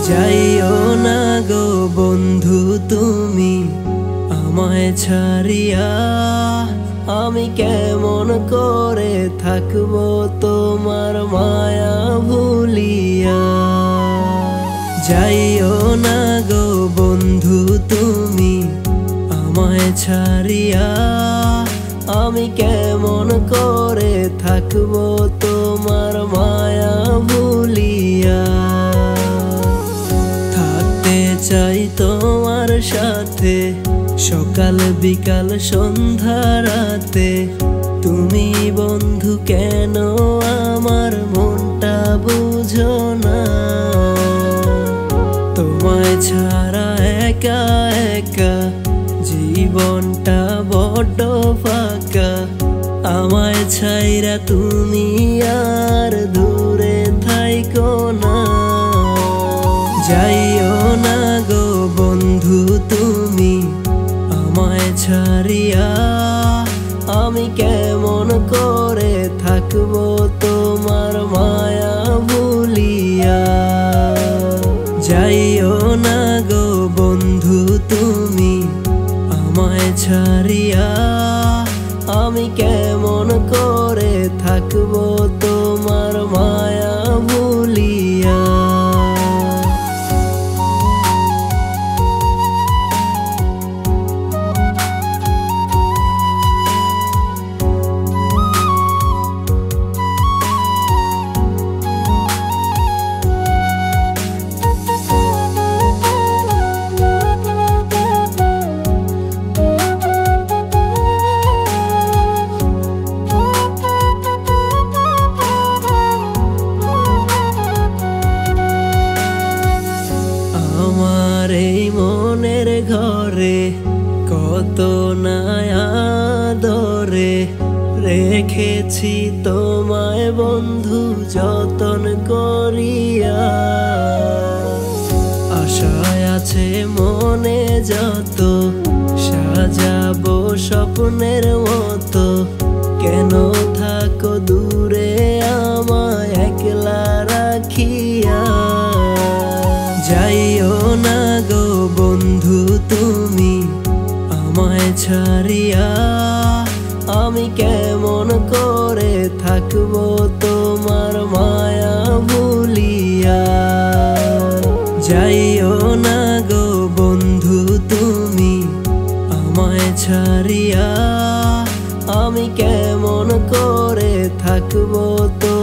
যাইও না গো বন্ধু তুমি আমায় ছাড়িয়া, আমি কেমন করে থাকবো তোমার মায়া ভুলিয়া। যাইও না গো বন্ধু তুমি আমায় ছাড়িয়া, আমি কেমন করে থাকবো তোমার মায়া ভুলিয়া। থাকতে চাই তোমার সাথে সকাল বিকাল সন্ধ্যা রাতে, তুমি বন্ধু কেন আমার মনটা বুঝো না। তোমায় ছাড়া একা একা জীবনটা বড্ড ফাঁকা, আমায় ছাইরা তুমি আর দূরে থাইকো না। যাইও না গো বন্ধু তুমি আমায় ছাড়িয়া, আমি কেমন করে থাকবো তোমার মায়া ভুলিয়া। যাইও না গো বন্ধু তুমি আমায় ছাড়িয়া, আমি কেমন করে থাকবো তোমার মায়া ভুলিয়া। আমার এই মনের ঘরে কত নায়া দরে রেখেছি তোমায় বন্ধু যতন করিয়া। আশায় আছে মনে যত সাজাবো স্বপ্নের মতো, কেন থাকো দূরে আমায় একলা রাখিয়া। যাইও না গো বন্ধু তুমি আমায় ছাড়িয়া, আমি কেমন করে থাকবো তোমার মায়া ভুলিয়া। যাইও না গো বন্ধু তুমি আমায় ছাড়িয়া, আমি কেমন করে থাকবো তো